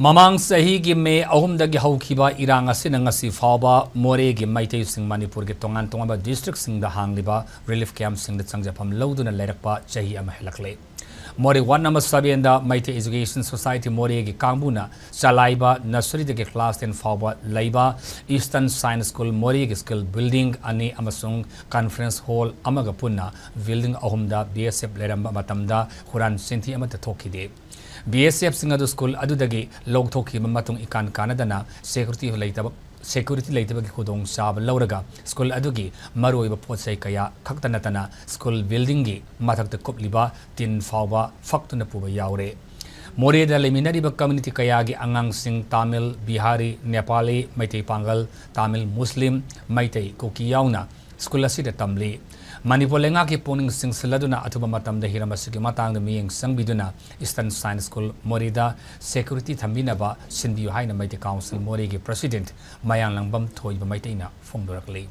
Mamang sahi gi me ahum dagi haukiba irang asina ngasi fawba Moreh gi maitei sing Manipur gi tongan tongaba district sing da hangliba relief camp sing da changjapam loduna lerakpa chahi ama helakle. Moreh 1 number 7 da maitei education society Moreh gi kangbuna chalaiba nursery dagi class 10 fawba leiba eastern science school Moreh gi school building ani amasung conference hall amaga punna building ahum da BSF leramba matamda huran senti amata thokide. BSF Singadu School Adudagi Log Toki Matung ikan kannadana security later Kudong Sab Lauraga School Adugi Maru Potsai Kaya Kaktanatana School Buildingi Matak the Kopliba Tin Fauba Faktuna Puba Yaore Moreh da Liminari Community Kayagi Angang Sing Tamil Bihari Nepali Maitei Pangal Tamil Muslim Maitei Koki Yaona School Asida Tamli Manipur lenga ki poning sing seladuna atuba matam da hiramasi matang da miyeng sangbiduna Eastern Science School Moreh da security thambinaba sinbiyu haina maite council Moreh ki president mayang langbam thoi ba maite ina phongdorakle.